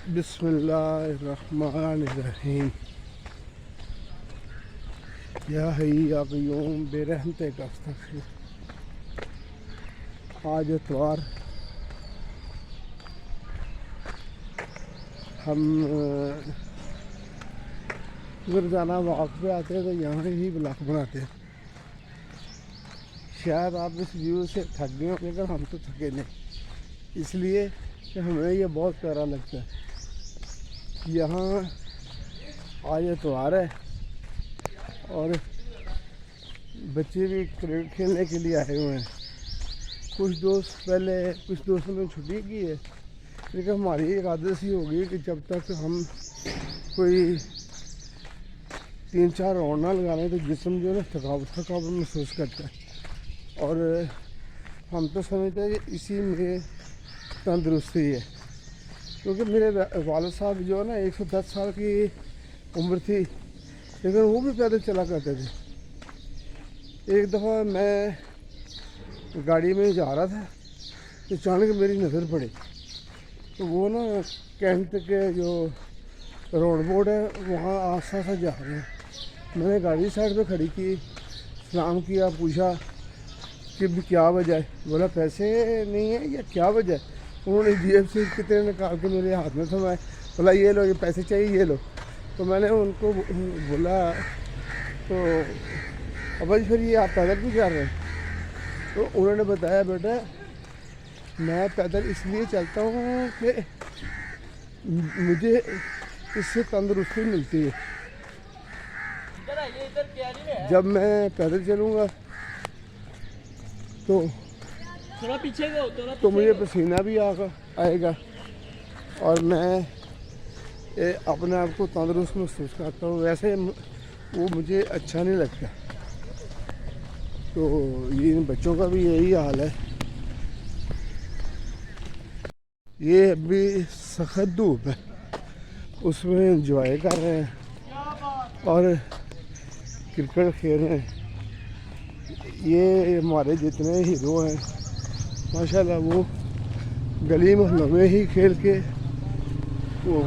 بسم اللہ الرحمن الرحیم یا حی یا قیوم بے رحمتے کا استغفر۔ آج اتوار ہم روزانہ واک پہ آتے ہیں تو یہاں ہی بلاک بناتے ہیں۔ شاید آپ اس ویو سے تھک گئے ہوں لیکن ہم تو تھکے نہیں، اس لیے کہ ہمیں یہ بہت پیارا لگتا ہے۔ یہاں آج اتوار ہے اور بچے بھی کرکٹ کھیلنے کے لیے آئے ہوئے ہیں۔ کچھ دوستوں نے چھٹی کی ہے، لیکن ہماری ایک عادت سی ہوگی کہ جب تک ہم کوئی 3-4 راؤنڈ نہ لگا لیں تو جسم جو ہے نا تھکاوٹ محسوس کرتا ہے، اور ہم تو سمجھتے ہیں کہ اسی میں تندرستی ہے۔ کیونکہ میرے والد صاحب جو ہے نا 110 سال کی عمر تھی، لیکن وہ بھی پیدل چلا کرتے تھے۔ ایک دفعہ میں گاڑی میں جا رہا تھا تو اچانک میری نظر پڑی، تو وہ نا کینٹ کے جو روڈ بورڈ ہے وہاں آہستہ آہستہ جا رہے ہیں۔ میں نے گاڑی سائڈ پہ کھڑی کی، سلام کیا، پوچھا کہ کیا وجہ ہے؟ بولا پیسے نہیں ہیں یا کیا وجہ ہے؟ انہوں نے جیب سے کتنے نکال کے میرے ہاتھ میں تھمائے، بولا یہ لو، یہ پیسے چاہیے، یہ لو۔ تو میں نے ان کو بولا تو ابا جی پھر یہ آپ پیدل کیوں کر رہے ہیں؟ تو انہوں نے بتایا بیٹا میں پیدل اس لیے چلتا ہوں کہ مجھے اس سے تندرستی ملتی ہے۔ جب میں پیدل چلوں گا تو مجھے پسینہ بھی آئے گا اور میں اپنے آپ کو تندرست محسوس کرتا ہوں۔ ویسے وہ مجھے اچھا نہیں لگتا، تو یہ بچوں کا بھی یہی حال ہے۔ یہ ابھی سخت دھوپ ہے، اس میں انجوائے کر رہے ہیں اور کرکٹ کھیل رہے ہیں۔ یہ ہمارے جتنے ہیرو ہیں ماشاءاللہ وہ گلی محلوں میں ہی کھیل کے وہ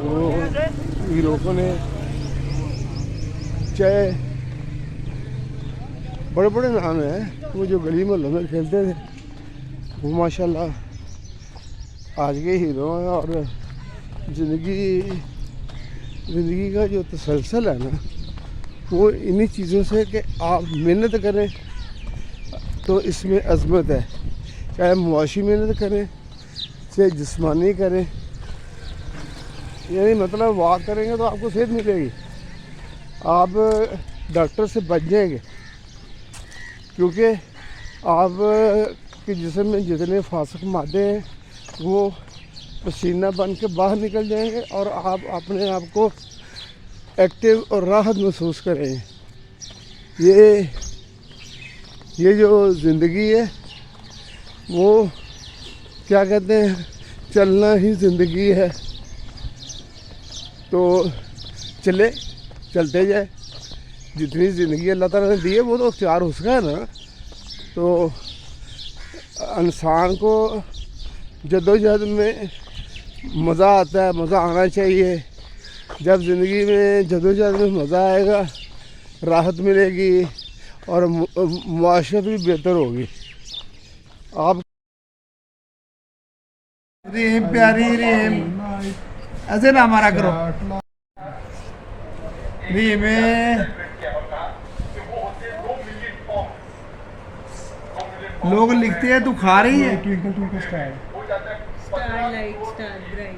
ہیرو نے چاہے بڑے بڑے نام ہیں، وہ جو گلی محلوں میں کھیلتے تھے وہ ماشاءاللہ آج کے ہیرو ہیں۔ اور زندگی کا جو تسلسل ہے نا وہ انہی چیزوں سے کہ آپ محنت کریں تو اس میں عظمت ہے، چاہے معاشی محنت کریں چاہے جسمانی کریں، یعنی مطلب واک کریں گے تو آپ کو صحت ملے گی، آپ ڈاکٹر سے بچ جائیں گے، کیونکہ آپ کے جسم میں جتنے فاسق مادے ہیں وہ پسینہ بن کے باہر نکل جائیں گے اور آپ اپنے آپ کو ایکٹیو اور راحت محسوس کریں گے۔ یہ جو زندگی ہے وہ کیا کہتے ہیں، چلنا ہی زندگی ہے، تو چلتے جائے۔ جتنی زندگی اللہ تعالیٰ نے دی ہے وہ تو اختیار اس کا ہے نا، تو انسان کو جدوجہد میں مزہ آتا ہے، مزہ آنا چاہیے۔ جب زندگی میں جدوجہد میں مزہ آئے گا، راحت ملے گی اور معاشرت بھی بہتر ہوگی۔ آپ ریم پیاری ریم ایسے نہ مارا کرو۔ ریم لوگ لکھتے ہیں تو کھا رہی ہے۔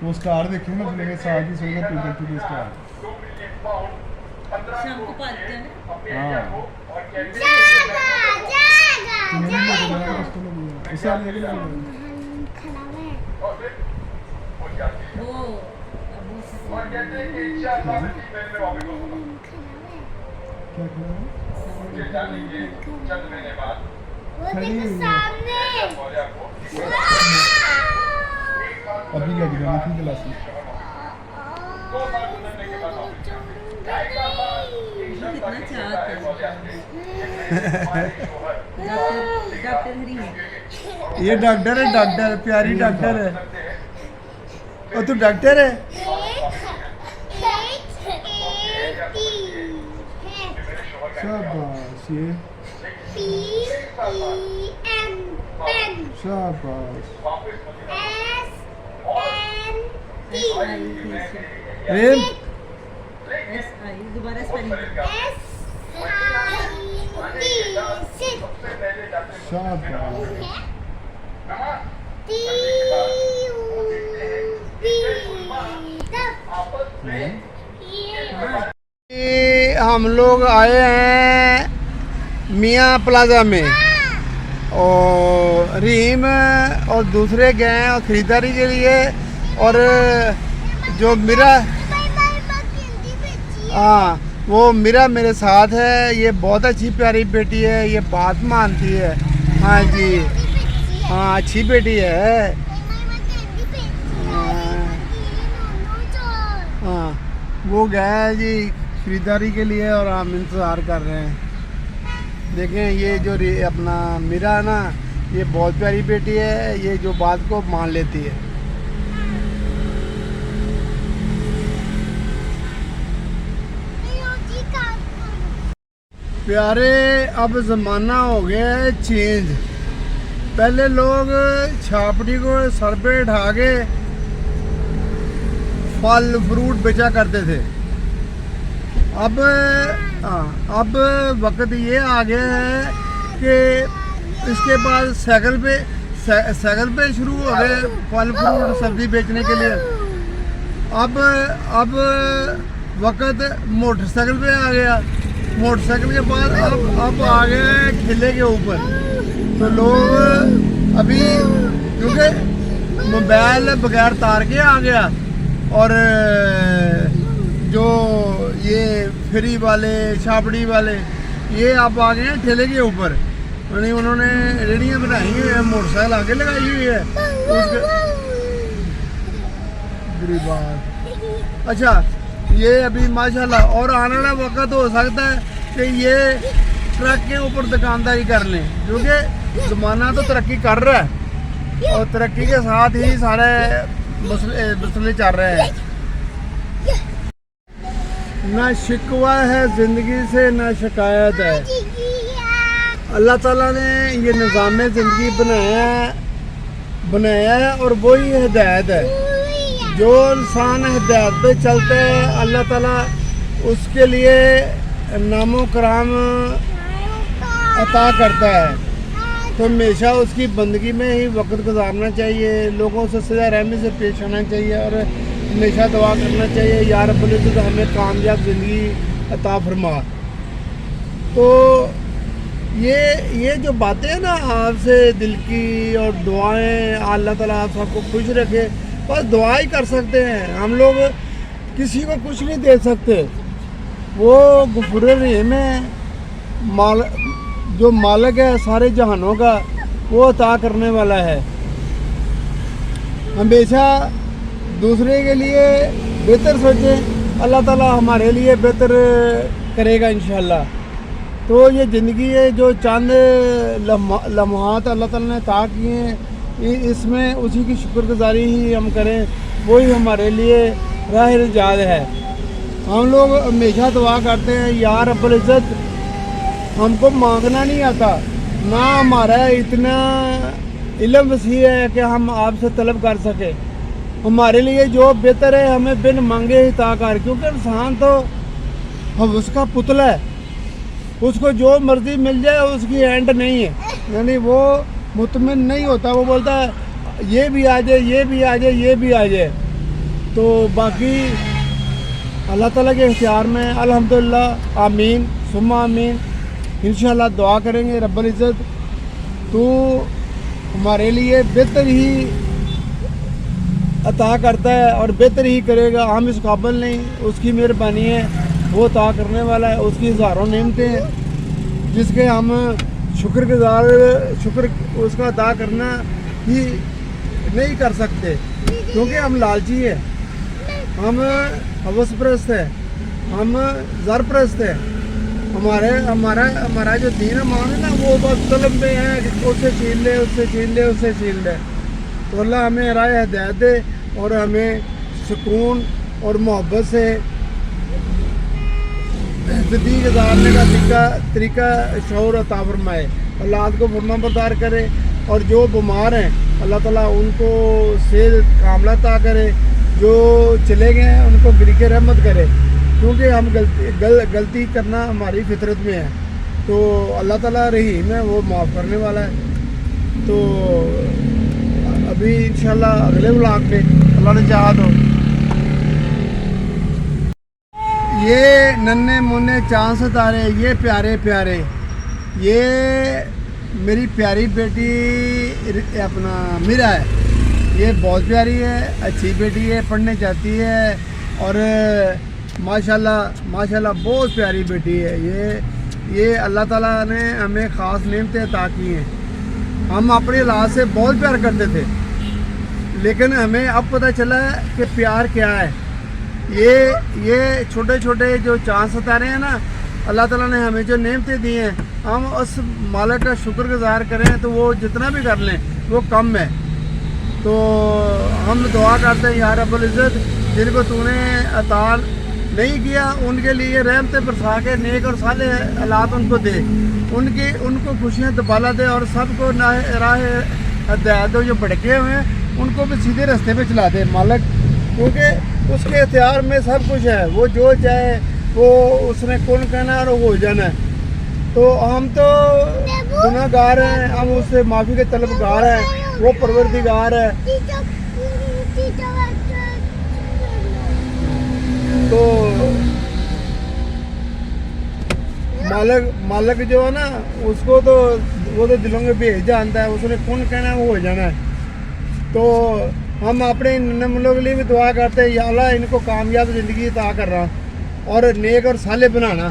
وہ سٹار دیکھیں نا تو ساتھ ہی سوچا ٹویکل ٹویکل سٹار شام کو پالتے ہیں نا۔ ابھی لگ جانا تھی گلاسی یہ ڈاکٹر ہے، ڈاکٹر پیاری ڈاکٹر ہے۔ اور تو ڈاکٹر ہے؟ शाबाश ये PEN pen शाबाश SNT रेम दोबारा स्पेलिंग SIT sit शाबाश ये हम लोग आए हैं मियाँ प्लाजा में और रहीम और दूसरे गए हैं और ख़रीदारी के लिए और जो मेरा हाँ वो मेरा मेरे साथ है। ये बहुत अच्छी प्यारी बेटी है, ये बात मानती है। हाँ जी हाँ अच्छी बेटी है। हाँ वो गया है जी खरीदारी के लिए और हम इंतज़ार कर रहे हैं। देखें ये जो अपना मीरा है ना, ये बहुत प्यारी बेटी है, ये जो बात को मान लेती है। प्यारे अब ज़माना हो गया है चेंज। पहले लोग छापड़ी को सर पे उठा के फल फ्रूट बेचा करते थे। अब वक्त ये आ गया है कि इसके बाद साइकिल पे शुरू हो गए फल फ्रूट सब्जी बेचने के लिए। अब वक्त मोटरसाइकिल पे आ गया। मोटरसाइकिल के बाद अब आ गया है ठेले के ऊपर। तो लोग अभी क्योंकि मोबाइल बगैर तार के आ गया और जो ये फ्री वाले छापड़ी वाले ये आप आ गए हैं ठेले के ऊपर। यानी उन्होंने रेहड़ियाँ बनाई हुई है, मोटरसाइकिल आगे लगाई हुई है उसके। बुरी बात। अच्छा ये अभी माशाल्लाह और आने वाला वक्त हो सकता है कि ये ट्रक के ऊपर दुकानदारी कर लें, क्योंकि ज़माना तो तरक्की कर रहा है और तरक्की के साथ ही सारे मसले चल रहे हैं। ना शिकवा है ज़िंदगी से, ना शिकायत है। अल्लाह ताला ने ये निज़ाम ज़िंदगी बनाया है और वही हिदायत है। जो इंसान हिदायत पे चलता है अल्लाह ताला उसके लिए नामो कराम अता करता है। तो हमेशा उसकी बंदगी में ही वक्त गुजारना चाहिए, लोगों से सजा रहमी से पेश आना चाहिए और हमेशा दुआ करना चाहिए या रब्बुल इज़्ज़त हमें कामयाब ज़िंदगी अता फरमा। तो ये जो बातें हैं ना आपसे दिल की और दुआएं, अल्लाह ताला आप सबको खुश रखे, बस दुआ ही कर सकते हैं। हम लोग किसी को कुछ नहीं दे सकते। वो गफूर रहीम है, जो मालिक है सारे जहानों का, वो अता करने वाला है। हमेशा दूसरे के लिए बेहतर सोचें, अल्लाह ताला हमारे लिए बेहतर करेगा इंशाल्लाह। तो ये ज़िंदगी है जो चंद लम्हात अल्लाह ताला ने अता किए हैं, इसमें उसी की शुक्रगुजारी ही हम करें, वही हमारे लिए राह निजात है। हम लोग हमेशा दुआ करते हैं या रब्बुल इज़्ज़त हमको मांगना नहीं आता, ना हमारा इतना इल्म वसी है कि हम आपसे तलब कर सके। हमारे लिए जो बेहतर है हमें बिन मांगे ही अता कर, क्योंकि इंसान तो हम उसका पुतला है, उसको जो मर्ज़ी मिल जाए उसकी एंड नहीं है। यानी वो मुतमिन नहीं होता, वो बोलता है ये भी आ जाए, ये भी आ जाए, ये भी आ जाए। तो बाकी अल्लाह ताला के इख्तियार में अल्हम्दुलिल्लाह, आमीन सुम्मा आमीन। इंशाल्लाह दुआ करेंगे रब्बुल इज़्ज़त तो हमारे लिए बेहतर ही अता करता है और बेहतर ही करेगा। हम इस काबिल नहीं, उसकी मेहरबानी है, वो अता करने वाला है। उसकी हज़ारों नेमतें हैं जिसके हम शुक्र उसका अदा करना ही नहीं कर सकते, क्योंकि हम लालची है, हम हवस परस्त है, हम ज़र परस्त है। हमारा जो दीन मान है ना, वो बस तलब में है कि उससे छीन ले, उससे छीन ले, उससे छीन ले। तो अल्लाह हमें राह हिदायत दे और हमें सुकून और मोहब्बत से ज़िंदगी गुजारने का तरीका शऊर अता फरमाए, औलाद को फरमाबरदार करे, और जो बीमार हैं अल्लाह ताला उनको सेहत कामला अता करे, जो चले गए हैं उनको गिरके रहमत करे, क्योंकि हम गलती करना हमारी फितरत में है। तो अल्लाह ताला रहीम है, वो माफ़ करने वाला है। तो अभी इंशाल्लाह अगले व्लॉग में अल्लाह ने चाहा तो ये नन्हे मुन्ने चांद सितारे, ये प्यारे प्यारे, ये मेरी प्यारी बेटी अपना मीरा है। ये बहुत प्यारी है, अच्छी बेटी है, पढ़ने जाती है, और माशाल्लाह माशाल्लाह बहुत प्यारी बेटी है। ये अल्लाह ताला ने हमें ख़ास नेमतें अता की हैं। हम अपनी औलाद से बहुत प्यार करते थे, लेकिन हमें अब पता चला कि प्यार क्या है। ये छोटे छोटे जो चांद सितारे हैं ना, अल्लाह ताला ने हमें जो नेमतें दी हैं, हम उस मालिक का शुक्रगुजार करें तो वो जितना भी कर लें वो कम है। तो हम दुआ करते हैं या रब्बुल इज़्ज़त, जिनको तूने अता नहीं किया उनके लिए रहमतें बरसा के नेक और साले हालात उनको दे, उनको खुशियाँ दबाला दे, और सबको राह हिदायत दो जो भटके हुए हैं उनको भी सीधे रास्ते पे चला दे मालिक, क्योंकि उसके इख्तियार में सब कुछ है। वो जो चाहे वो उसने कौन कहना है और वो हो जाना है। तो हम तो गुनाहगार हैं, हम उससे माफ़ी के तलबगार हैं, वो परवरदिगार है। तो मालिक जो है ना, उसको तो वो तो दिलों में भेज जानता है, उसने कौन कहना है वो हो जाना है। तो हम अपने नन्हे मुन्नों के लिए भी दुआ करते हैं, या अल्लाह इनको कामयाब ज़िंदगी अता कर रहा और नेक और साले बनाना।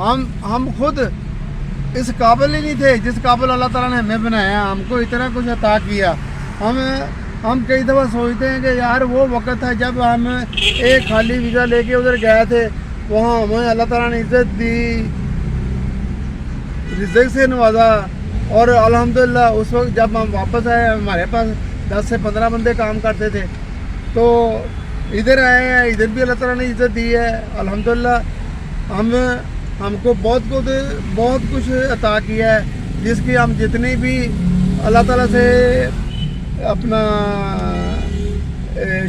हम खुद इस काबिल ही नहीं थे जिस काबिल अल्लाह ताला ने हमें बनाया, हमको इतना कुछ अता किया। हम कई दफ़ा सोचते हैं कि यार वो वक्त था जब हम एक खाली वीज़ा लेके उधर गए थे, वहाँ हमें अल्लाह ताला ने इज़्ज़त दी, रिज़्क़ से नवाजा, और अल्हम्दुलिल्लाह उस वक्त जब हम वापस आए हमारे पास 10 से 15 बंदे काम करते थे। तो इधर आए हैं, इधर भी अल्लाह ताला ने इज़्ज़त दी है अल्हम्दुलिल्लाह। हमको बहुत कुछ अता किया है, जिसकी हम जितनी भी अल्लाह ताला से अपना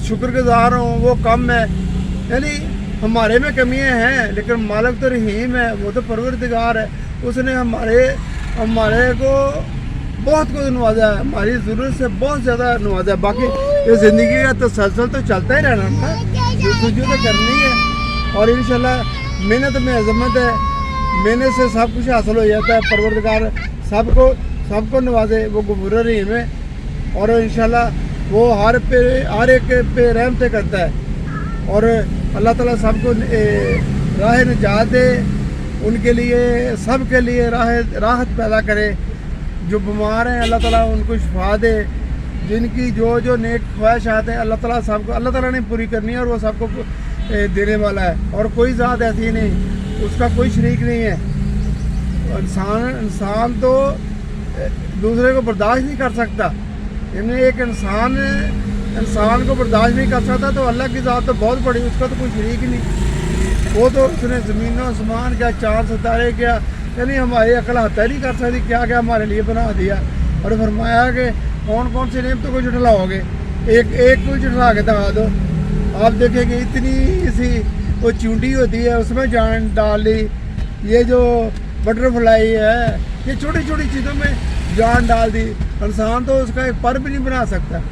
शुक्रगुजार हों वो कम है। यानी हमारे में कमियां हैं, लेकिन मालिक तो रहीम है, वो तो परवरदिगार है, उसने हमारे को बहुत कुछ नवाजा है, हमारी ज़रूरत से बहुत ज़्यादा नवाजा है। बाकी ये ज़िंदगी का तसलसल तो चलता ही रहना था, जस्तजू तो करनी है, और इंशाल्लाह मेहनत में अज़मत है, मेहनत से सब कुछ हासिल हो जाता है। परवरदिगार सबको नवाजे, वो गफूर रहीम है, और इंशाल्लाह वो हर एक पे रहमतें करता है, और अल्लाह ताला सबको राह निजात दे, उनके लिए सब के लिए राहत पैदा करे। जो बीमार हैं अल्लाह ताला उनको शिफा दे, जिनकी जो नेक ख्वाहिशात हैं अल्लाह ताला ने पूरी करनी है, और वो सबको देने वाला है, और कोई ज़ात ऐसी नहीं, उसका कोई शरीक नहीं है। इंसान तो दूसरे को बर्दाश्त नहीं कर सकता, यानी एक इंसान को बर्दाश्त नहीं कर सकता, तो अल्लाह की ज़ात तो बहुत बड़ी, उसका तो कोई शरीक ही नहीं। वो तो उसने ज़मीन आसमान क्या, चाँद सितारे क्या, यानी हमारी अकल हत्या नहीं कर सकती, क्या क्या हमारे लिए बना दिया। और फरमाया कि कौन कौन सी नेमतों को झुठलाओगे, एक को झुठला के दिखा दो। आप देखेंगे इतनी सी वो चूंटी होती है, उसमें जान डाल दी। ये जो बटरफ्लाई है, ये छोटी छोटी चीज़ों में जान डाल दी। इंसान तो उसका एक पर भी नहीं बना सकता,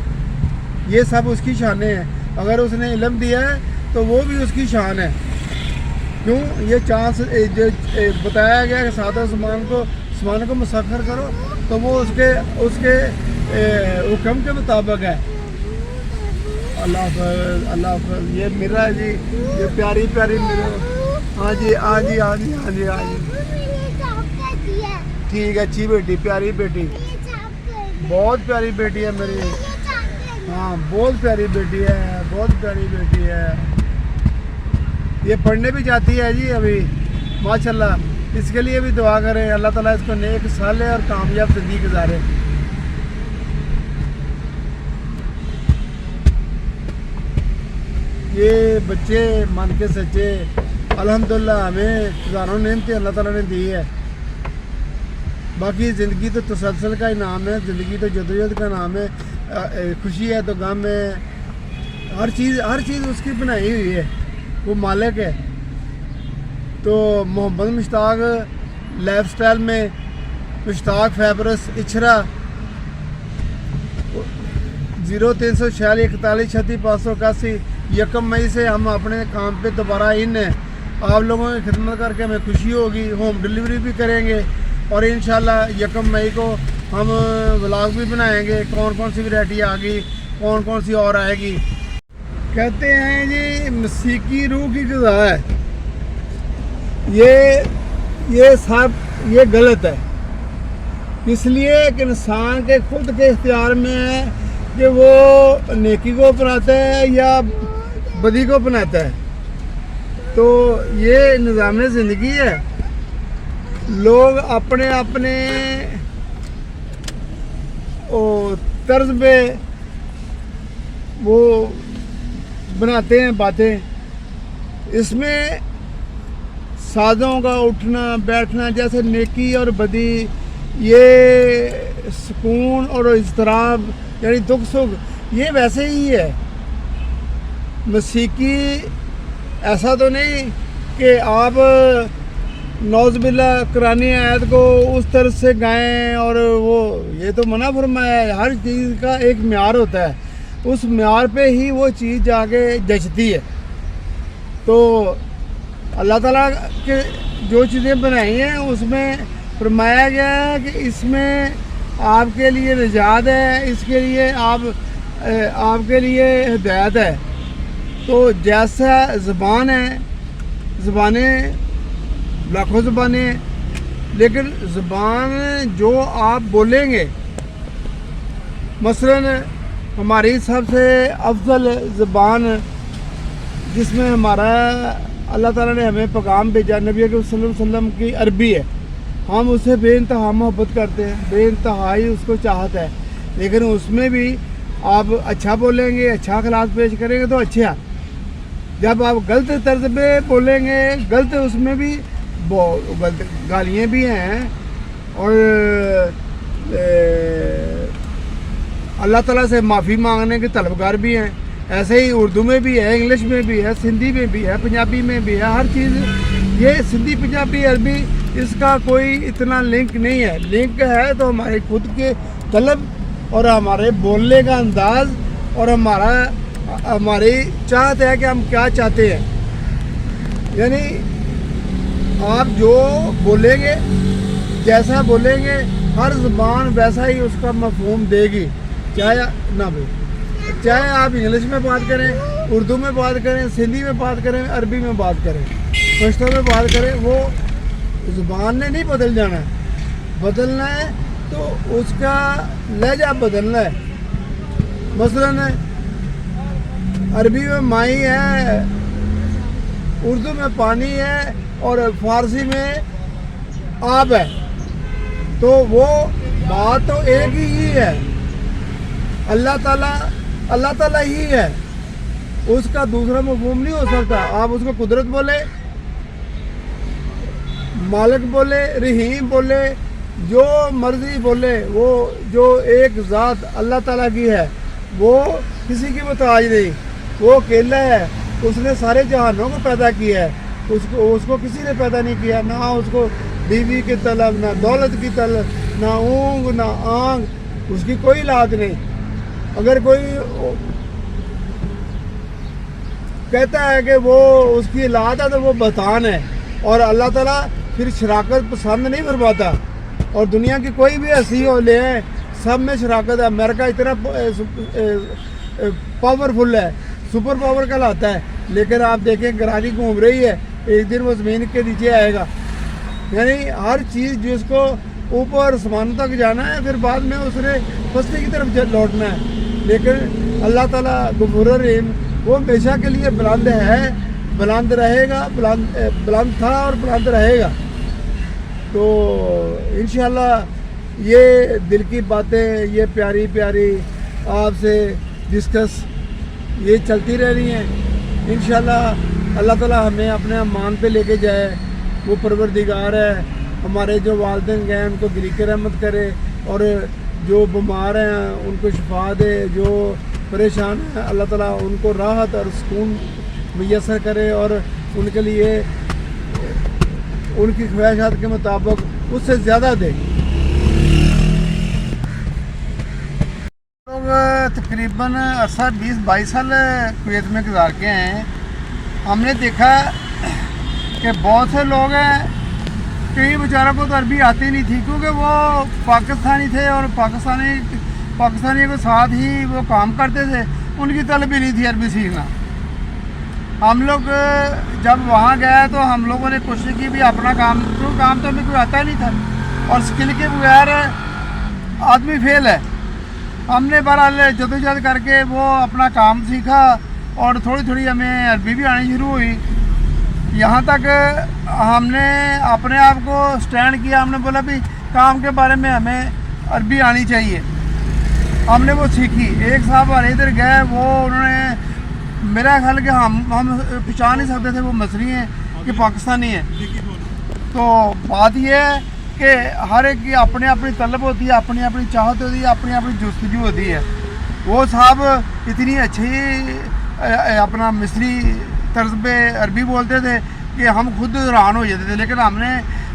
ये सब उसकी शानें हैं। अगर उसने इल्म दिया है तो वो भी उसकी शान है। क्यों? ये चांस जो बताया गया कि सादा आसमान को मुसख्खर करो, तो वो उसके हुक्म के मुताबिक है। अल्लाह हाफ़िज़। ये मेरा जी, ये प्यारी मेरा। हाँ जी। ठीक है, अच्छी बेटी, प्यारी बेटी, बहुत प्यारी बेटी है मेरी। हाँ, बहुत प्यारी बेटी है। ये पढ़ने भी जाती है जी अभी, माशाल्लाह। इसके लिए भी दुआ करें, अल्लाह ताला इसको नेक साले और कामयाब ज़िंदगी गुजारे। یہ بچے من کے سچے الحمدللہ ہمیں ہزاروں نعمتیں اللہ تعالیٰ نے دی ہے. باقی زندگی تو تسلسل کا ہی نام ہے, زندگی تو جدوجہد کا نام ہے. خوشی ہے تو غم ہے, ہر چیز اس کی بنائی ہوئی ہے, وہ مالک ہے. تو محمد مشتاق لائف سٹائل میں مشتاق فیبرس اچھرا 034641368581 1 مئی سے ہم اپنے کام پہ دوبارہ ان ہیں. آپ لوگوں کی خدمت کر کے ہمیں خوشی ہوگی. ہوم ڈلیوری بھی کریں گے اور انشاءاللہ 1 مئی کو ہم ولاگ بھی بنائیں گے. کون سی ویرائٹی آ گئی, کون سی اور آئے گی. کہتے ہیں جی موسیقی روح کی غذا ہے. یہ غلط ہے. اس لیے کہ انسان کے خود کے اختیار میں ہے کہ وہ نیکی کو اپناتا ہے یا بدی کو اپناتا ہے. تو یہ نظام زندگی ہے. لوگ اپنے طرز پہ وہ بناتے ہیں باتیں. اس میں سازوں کا اٹھنا بیٹھنا جیسے نیکی اور بدی, یہ سکون اور اضطراب یعنی دکھ سکھ, یہ ویسے ہی ہے. موسیقی ایسا تو نہیں کہ آپ نعوذ باللہ قرآن آیت کو اس طرح سے گائیں اور وہ, یہ تو منع فرمایا ہے. ہر چیز کا ایک معیار ہوتا ہے, اس معیار پہ ہی وہ چیز جا کے جچتی ہے. تو اللہ تعالیٰ کے جو چیزیں بنائی ہیں اس میں فرمایا گیا ہے کہ اس میں آپ کے لیے نجات ہے, اس کے لیے آپ کے لیے ہدایت ہے. تو جیسا زبان ہے, زبانیں لاکھوں زبانیں, لیکن زبان جو آپ بولیں گے, مثلاً ہماری سب سے افضل زبان جس میں ہمارا اللہ تعالیٰ نے ہمیں پیغام بھیجا نبی اکرم صلی اللہ علیہ وسلم کی عربی ہے. ہم اسے بے انتہا محبت کرتے ہیں, بے انتہائی اس کو چاہت ہے. لیکن اس میں بھی آپ اچھا بولیں گے, اچھا اخلاق پیش کریں گے تو اچھا. جب آپ غلط طرز پہ بولیں گے, غلط اس میں بھی غلط گالیاں بھی ہیں اور اللہ تعالیٰ سے معافی مانگنے کے طلبگار بھی ہیں. ایسے ہی اردو میں بھی ہے, انگلش میں بھی ہے, سندھی میں بھی ہے, پنجابی میں بھی ہے. ہر چیز یہ سندھی پنجابی عربی اس کا کوئی اتنا لنک نہیں ہے. لنک ہے تو ہمارے خود کے طلب اور ہمارے بولنے کا انداز اور ہماری چاہت ہے کہ ہم کیا چاہتے ہیں. یعنی آپ جو بولیں گے, جیسا بولیں گے, ہر زبان ویسا ہی اس کا مفہوم دے گی. چاہے آپ انگلش میں بات کریں, اردو میں بات کریں, سندھی میں بات کریں, عربی میں بات کریں, پشتو میں بات کریں, وہ زبان نے نہیں بدل جانا ہے. بدلنا ہے تو اس کا لہجہ بدلنا ہے. مثلاً عربی میں مائی ہے, اردو میں پانی ہے اور فارسی میں آب ہے. تو وہ بات تو ایک ہی ہے. اللہ تعالیٰ ہی ہے, اس کا دوسرا مفہوم نہیں ہو سکتا. آپ اس کو قدرت بولے, مالک بولے, رحیم بولے, جو مرضی بولے, وہ جو ایک ذات اللہ تعالیٰ کی ہے وہ کسی کی محتاج نہیں. وہ اکیلا ہے, اس نے سارے جہانوں کو پیدا کیا ہے. اس کو کسی نے پیدا نہیں کیا. نہ اس کو بیوی کی طلب, نہ دولت کی طلب, نہ اونگ نہ آنگ, اس کی کوئی اولاد نہیں. اگر کوئی کہتا ہے کہ وہ اس کی اولاد ہے تو وہ بہتان ہے. اور اللہ تعالیٰ پھر شراکت پسند نہیں فرماتا. اور دنیا کی کوئی بھی ہستی ہو لے, سب میں شراکت ہے. امریکہ اتنا پاورفل ہے, سپر پاور کہلاتا ہے, لیکن آپ دیکھیں کراچی گھوم رہی ہے, ایک دن وہ زمین کے نیچے آئے گا. یعنی ہر چیز جس کو اوپر آسمانوں تک جانا ہے, پھر بعد میں اس نے پستی کی طرف لوٹنا ہے. لیکن اللہ تعالیٰ غفور الرحیم وہ ہمیشہ کے لیے بلند ہے, بلند رہے گا, بلند تھا اور بلند رہے گا. تو انشاءاللہ یہ دل کی باتیں, یہ پیاری پیاری آپ سے ڈسکس یہ چلتی رہ رہی ہیں. इंशाल्लाह अल्लाह ताला हमें अपने अमान पे लेके जाए। वो परवरदिगार है, हमारे जो वालिदैन गए उनको गिरी के रहमत करे, और जो बीमार हैं उनको शिफा दे, जो परेशान हैं अल्लाह ताला उनको राहत और सुकून मुयस्सर करे, और उनके लिए उनकी ख्वाहिशात के मुताबिक उससे ज़्यादा दे। लोग तकरीबन अरसा 20-22 साल कुवैत में गुजार के हैं। हमने देखा कि बहुत से लोग हैं, कई बेचारों को तो अरबी आती नहीं थी, क्योंकि वो पाकिस्तानी थे और पाकिस्तानियों के साथ ही वो काम करते थे, उनकी तलब ही नहीं थी अरबी सीखना। हम लोग जब वहाँ गए तो हम लोगों ने कोशिश की भी अपना काम तो हमें कोई आता नहीं था, और स्किल के बगैर आदमी फेल है। हमने बहरहाल जदोजहद करके वो अपना काम सीखा, और थोड़ी थोड़ी हमें अरबी भी आनी शुरू हुई। यहाँ तक हमने अपने आप को स्टैंड किया, हमने बोला भी काम के बारे में हमें अरबी आनी चाहिए। हमने वो सीखी। एक साहब हमारे इधर गए, वो उन्होंने मेरा ख्याल कि हम पहचान नहीं सकते थे वो मसरी हैं कि पाकिस्तानी हैं। तो बात यह है कि हर एक की अपनी अपनी तलब होती है, अपनी अपनी चाहत होती है, अपनी अपनी जुस्तजू होती है। वो साहब इतनी अच्छी अपना मिस्री तर्ज पे अरबी बोलते थे कि हम खुद हैरान हो जाते थे, लेकिन हमने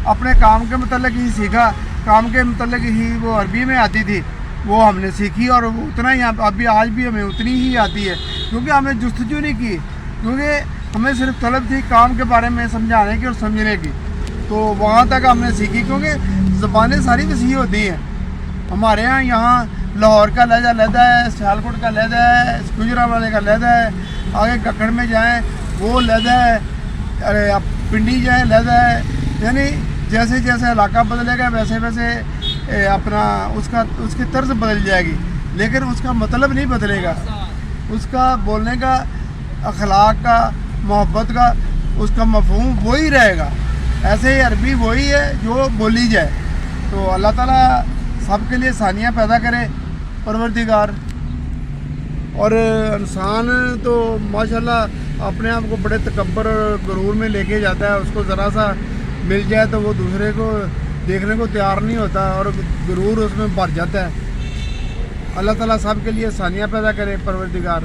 अपने काम के मतलब ही सीखा, काम के मतलब ही वो अरबी में आती थी, वो हमने सीखी, और उतना ही अभी आज भी हमें उतनी ही आती है, क्योंकि हमने जुस्तजू नहीं की, क्योंकि हमें सिर्फ तलब थी काम के बारे में समझाने की और समझने की। तो वहाँ तक हमने सीखी, क्योंकि ज़बानें सारी वसी होती हैं। हमारे यहाँ लाहौर का लहजा लहदा है, सियालकोट का लहदा है, गुजरांवाले का लहदा है, आगे कक्कड़ में जाएँ वो लहदा है, अरे आप पिंडी जाएँ लहदा है। यानी जैसे जैसे इलाका बदलेगा वैसे वैसे अपना उसकी तर्ज बदल जाएगी, लेकिन उसका मतलब नहीं बदलेगा। उसका बोलने का, अखलाक का, मोहब्बत का, उसका मफहूम वही रहेगा। ऐसे ही अरबी वही है जो बोली जाए। तो अल्लाह ताला सबके लिए आसानियाँ पैदा करे परवरदिगार। और इंसान तो माशाल्लाह अपने आप को बड़े तकब्बर और गुरूर में लेके जाता है, उसको ज़रा सा मिल जाए तो वो दूसरे को देखने को तैयार नहीं होता, और गुरूर उसमें भर जाता है। अल्लाह ताला सब के लिए आसानियाँ पैदा करे परवरदिगार।